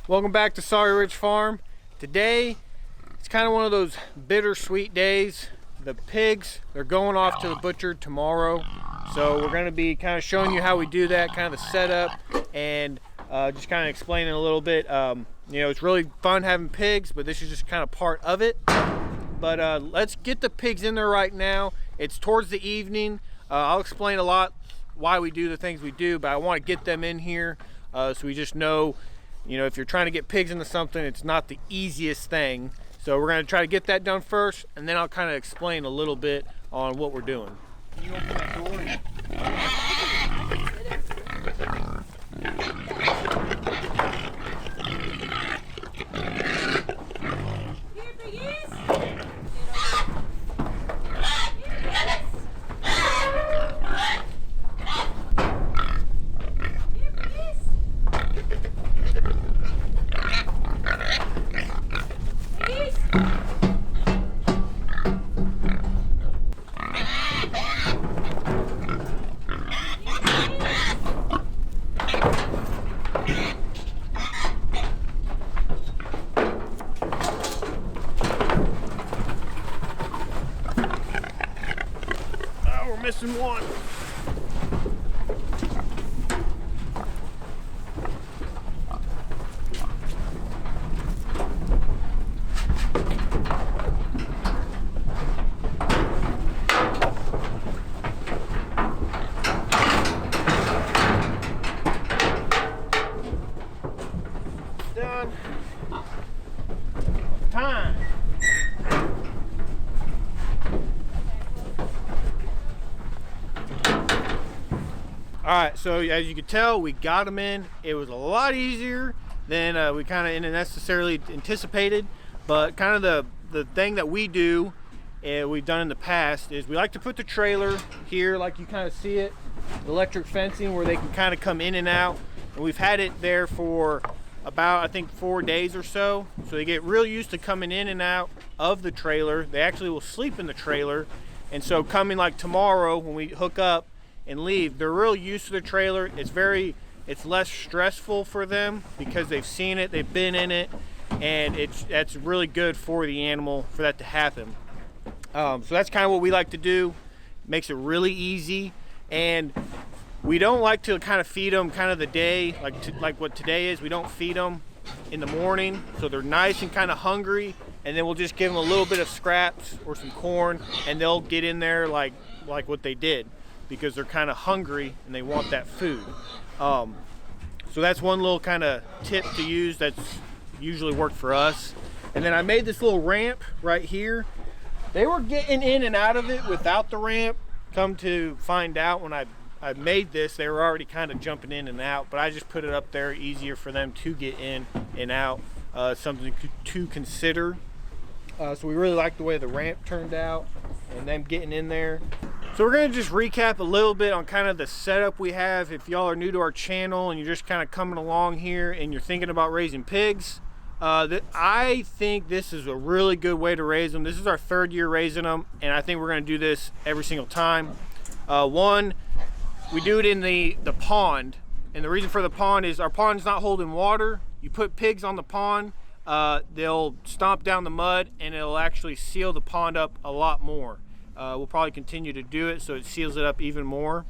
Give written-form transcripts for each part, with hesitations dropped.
Welcome back to Sawyer Ridge Farm. Today, it's kind of one of those bittersweet days. The pigs, they're going off to the butcher tomorrow. So we're going to be kind of showing you how we do that, kind of the setup, and just kind of explaining a little bit. You know, it's really fun having pigs, but this is just kind of part of it. But let's get the pigs in there right now. It's towards the evening. I'll explain a lot why we do the things we do, but I want to get them in here so we just know, you know, if you're trying to get pigs into something, it's not the easiest thing. So we're going to try to get that done first, and then I'll kind of explain a little bit on what we're doing. Can you open that door? Missing one. Done. Time. Alright, so as you can tell, we got them in. It was a lot easier than we kind of necessarily anticipated, but kind of the thing that we do, we've done in the past, is we like to put the trailer here like you kind of see it, electric fencing where they can kind of come in and out, and we've had it there for about, I think, 4 days or so, so they get real used to coming in and out of the trailer. They actually will sleep in the trailer, and so coming like tomorrow when we hook up and leave, they're real used to the trailer. It's less stressful for them because they've seen it, they've been in it, and that's really good for the animal for that to happen. So that's kind of what we like to do. Makes it really easy, and we don't like to kind of feed them kind of the day like what today is. We don't feed them in the morning, so they're nice and kind of hungry, and then we'll just give them a little bit of scraps or some corn, and they'll get in there like what they did, because they're kind of hungry and they want that food. So that's one little kind of tip to use that's usually worked for us. And then I made this little ramp right here. They were getting in and out of it without the ramp. Come to find out, when I made this, they were already kind of jumping in and out, but I just put it up there easier for them to get in and out. Something to consider. So we really like the way the ramp turned out and them getting in there. So we're going to just recap a little bit on kind of the setup we have. If y'all are new to our channel and you're just kind of coming along here and you're thinking about raising pigs, I think this is a really good way to raise them. This is our 3rd year raising them, and I think we're going to do this every single time. One, we do it in the pond, and the reason for the pond is our pond's not holding water. You put pigs on the pond, they'll stomp down the mud, and it'll actually seal the pond up a lot more. We'll probably continue to do it so it seals it up even more.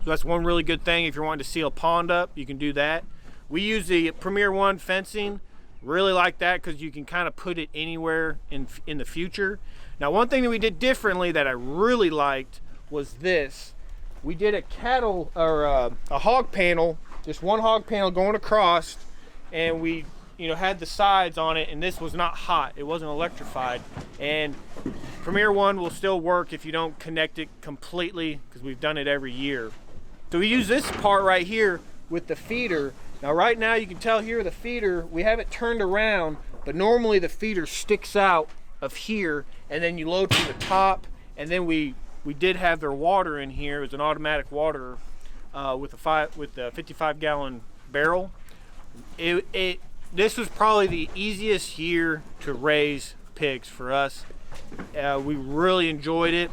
So that's one really good thing. If you're wanting to seal a pond up, you can do that. We use the Premier One fencing. Really like that because you can kind of put it anywhere in the future. Now, one thing that we did differently that I really liked was this. We did a cattle or a hog panel, just one hog panel going across, and we had the sides on it, and this was not hot. It wasn't electrified, and Premier One will still work if you don't connect it completely, because we've done it every year. So we use this part right here with the feeder. Now right now you can tell here the feeder, we have it turned around, but normally the feeder sticks out of here, and then you load from the top, and then we did have their water in here. It was an automatic water with a 55-gallon barrel. This was probably the easiest year to raise pigs for us. We really enjoyed it.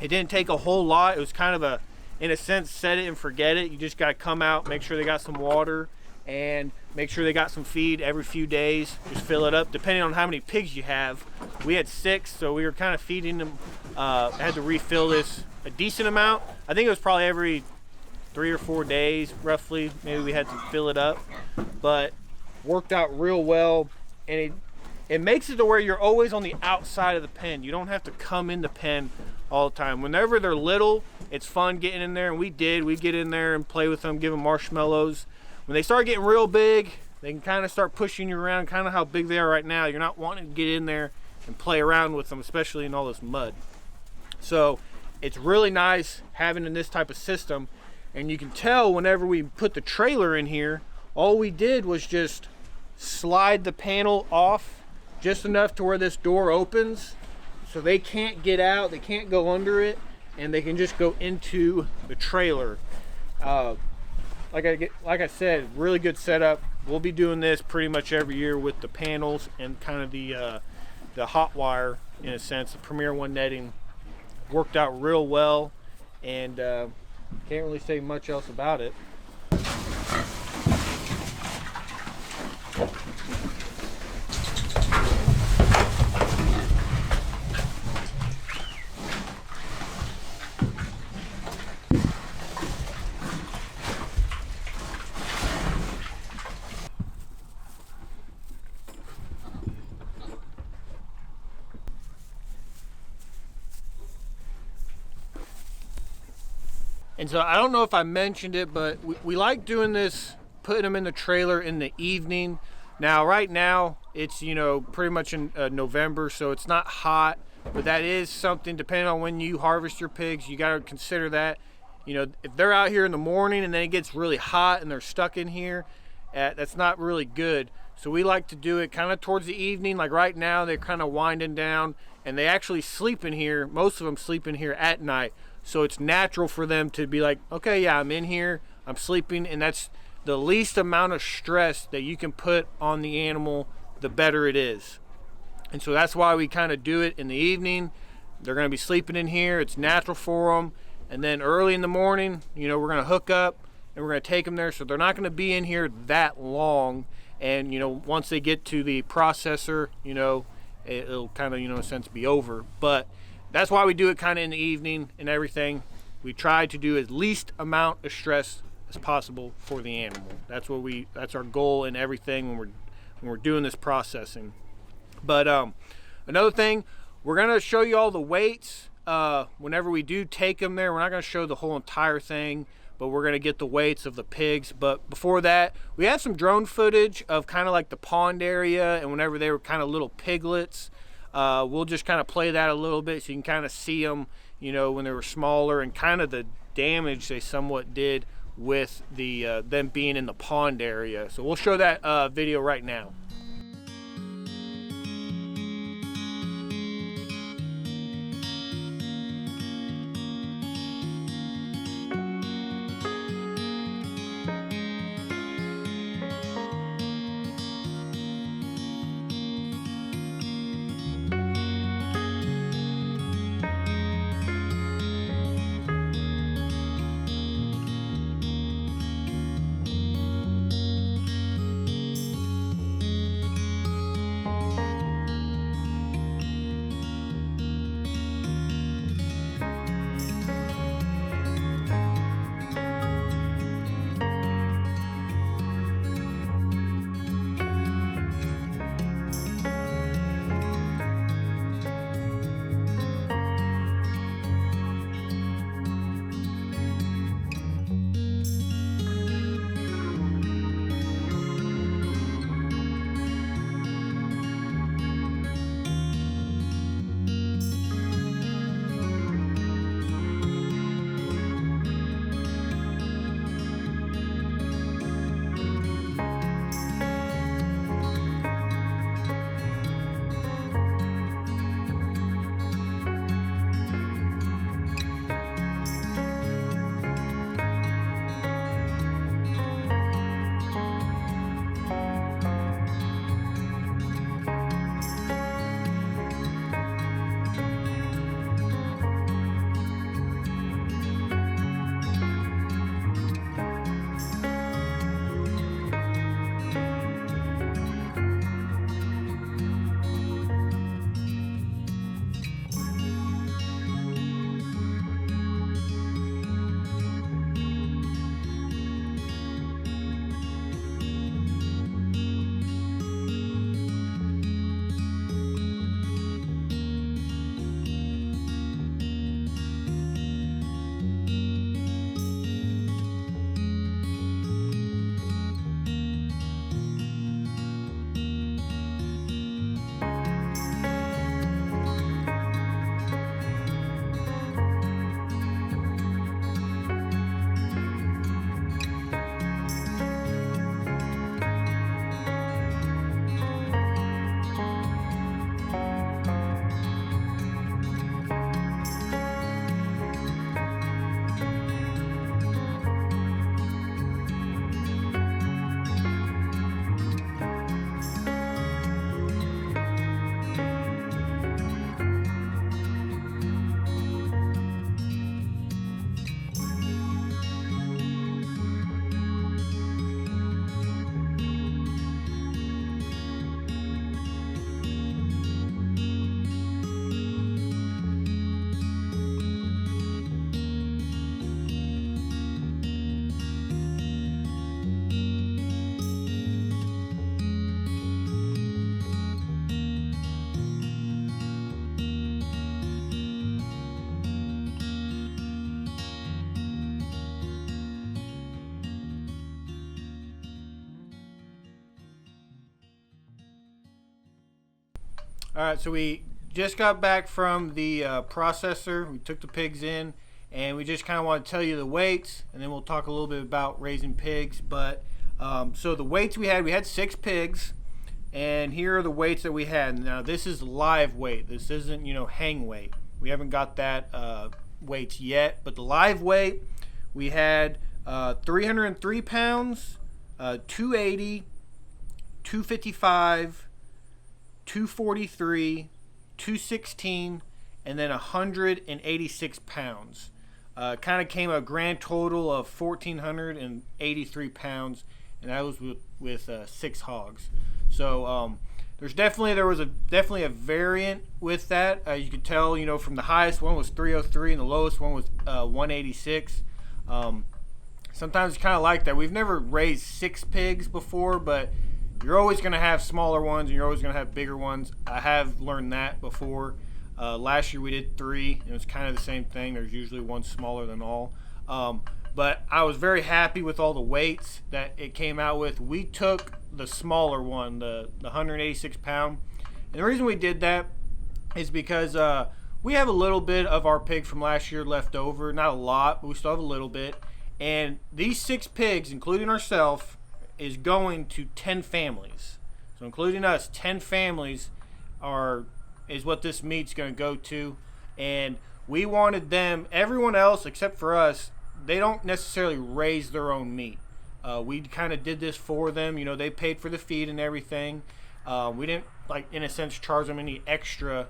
It didn't take a whole lot. It was kind of in a sense, set it and forget it. You just got to come out, make sure they got some water, and make sure they got some feed every few days. Just fill it up depending on how many pigs you have. We had 6, so we were kind of feeding them. I had to refill this a decent amount. I think it was probably every 3 or 4 days roughly, maybe we had to fill it up, but worked out real well. And it makes it to where you're always on the outside of the pen. You don't have to come in the pen all the time. Whenever they're little, it's fun getting in there, and we get in there and play with them, give them marshmallows. When they start getting real big, they can kind of start pushing you around, kind of how big they are right now. You're not wanting to get in there and play around with them, especially in all this mud. So it's really nice having in this type of system. And you can tell whenever we put the trailer in here, all we did was just slide the panel off just enough to where this door opens, so they can't get out, they can't go under it, and they can just go into the trailer. Like I said, really good setup. We'll be doing this pretty much every year with the panels and kind of the hot wire, in a sense. The Premier One netting worked out real well, and can't really say much else about it. And so I don't know if I mentioned it, but we like doing this, putting them in the trailer in the evening. Now, right now, it's, you know, pretty much in November, so it's not hot, but that is something, depending on when you harvest your pigs, you got to consider that. You know, if they're out here in the morning and then it gets really hot and they're stuck in here, that's not really good. So we like to do it kind of towards the evening. Like right now, they're kind of winding down, and they actually sleep in here. Most of them sleep in here at night. So it's natural for them to be like, okay, yeah, I'm in here, I'm sleeping, and that's the least amount of stress that you can put on the animal, the better it is. And so that's why we kind of do it in the evening. They're going to be sleeping in here, it's natural for them. And then early in the morning, you know, we're going to hook up and we're going to take them there. So they're not going to be in here that long. And, you know, once they get to the processor, you know, it'll kind of, you know, in a sense be over. But that's why we do it kind of in the evening and everything. We try to do as least amount of stress as possible for the animal. That's our goal in everything when we're doing this processing. But another thing, we're gonna show you all the weights whenever we do take them there. We're not gonna show the whole entire thing, but we're gonna get the weights of the pigs. But before that, we have some drone footage of kind of like the pond area, and whenever they were kind of little piglets. We'll just kind of play that a little bit so you can kind of see them, you know, when they were smaller, and kind of the damage they somewhat did with the them being in the pond area. So we'll show that video right now. All right, so we just got back from the processor. We took the pigs in, and we just kind of want to tell you the weights, and then we'll talk a little bit about raising pigs. But so the weights we had 6 pigs, and here are the weights that we had. Now this is live weight. This isn't, hang weight. We haven't got that weights yet, but the live weight we had 303 pounds, 280, 255. 243, 216, and then 186 pounds. Kind of came a grand total of 1,483 pounds, and that was with 6 hogs. So there was definitely a variant with that. You could tell, from the highest one was 303 and the lowest one was 186. Sometimes it's kind of like that. We've never raised 6 pigs before, but you're always going to have smaller ones and you're always going to have bigger ones. I have learned that before. Last year we did 3, and it was kind of the same thing. There's usually one smaller than all. But I was very happy with all the weights that it came out with. We took the smaller one, the 186 pound. And the reason we did that is because we have a little bit of our pig from last year left over. Not a lot, but we still have a little bit. And these 6 pigs, including ourselves, is going to 10 families. So including us, 10 families is what this meat's going to go to. And we wanted them, everyone else except for us, they don't necessarily raise their own meat. We kind of did this for them. They paid for the feed and everything. We didn't, in a sense, charge them any extra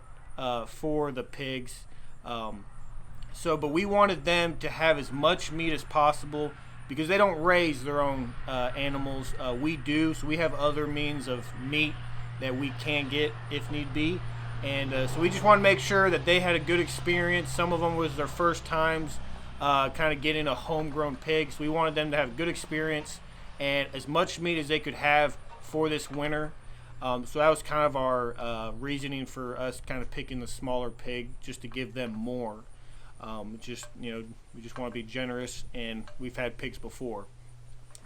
for the pigs. But we wanted them to have as much meat as possible, because they don't raise their own animals. We do, so we have other means of meat that we can get if need be. And so we just want to make sure that they had a good experience. Some of them was their first times kind of getting a homegrown pig. So we wanted them to have a good experience and as much meat as they could have for this winter. So that was kind of our reasoning for us kind of picking the smaller pig, just to give them more. We just want to be generous, and we've had pigs before.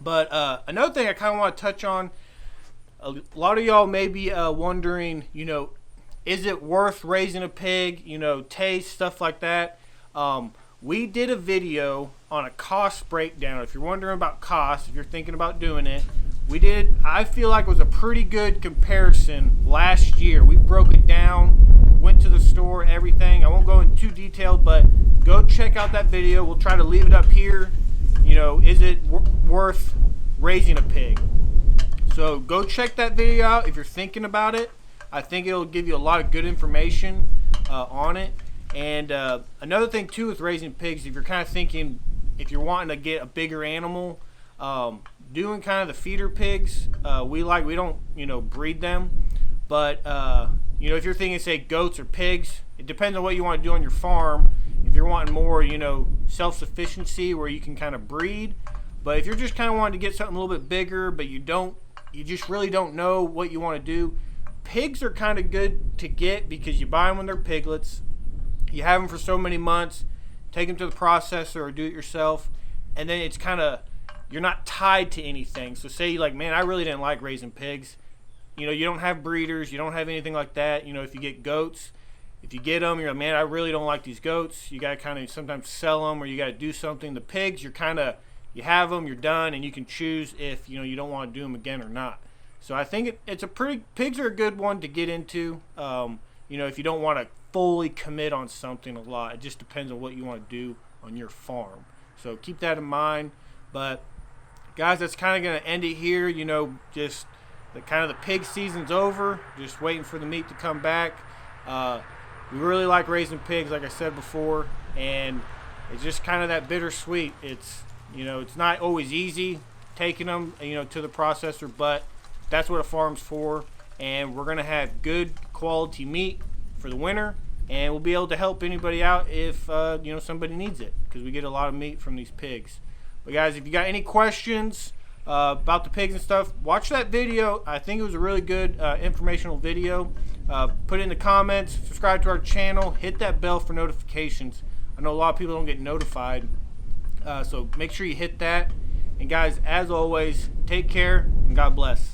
But another thing I kind of want to touch on, a lot of y'all may be wondering, is it worth raising a pig? Taste, stuff like that. We did a video on a cost breakdown. If you're wondering about cost, if you're thinking about doing it, I feel like it was a pretty good comparison last year. We broke it down, went to the store, everything. I won't go into too detailed, but go check out that video. We'll try to leave it up here. Is it worth raising a pig? So go check that video out if you're thinking about it. I think it'll give you a lot of good information on it. And another thing too with raising pigs, if you're kind of thinking, if you're wanting to get a bigger animal, doing kind of the feeder pigs, we don't breed them, but if you're thinking, say, goats or pigs, it depends on what you want to do on your farm. If you're wanting more self-sufficiency where you can kind of breed, but if you're just kind of wanting to get something a little bit bigger, but you just really don't know what you want to do, pigs are kind of good to get, because you buy them when they're piglets, you have them for so many months, take them to the processor or do it yourself, and then it's kind of, you're not tied to anything. So say you're like, man, I really didn't like raising pigs. You don't have breeders, you don't have anything like that. If you get goats, if you get them, you're like, man, I really don't like these goats. You got to kind of sometimes sell them, or you got to do something. The pigs, you have them, you're done, and you can choose if you don't want to do them again or not. So I think pigs are a good one to get into. If you don't want to fully commit on something a lot, it just depends on what you want to do on your farm. So keep that in mind. But guys, that's kind of going to end it here. Just the pig season's over. Just waiting for the meat to come back. We really like raising pigs, like I said before, and it's just kind of that bittersweet. It's not always easy taking them to the processor, but that's what a farm's for. And we're gonna have good quality meat for the winter, and we'll be able to help anybody out if somebody needs it, because we get a lot of meat from these pigs. But guys, if you got any questions about the pigs and stuff, watch that video. I think it was a really good informational video. Put it in the comments, subscribe to our channel, hit that bell for notifications. I know a lot of people don't get notified, so make sure you hit that. And guys, as always, take care and God bless.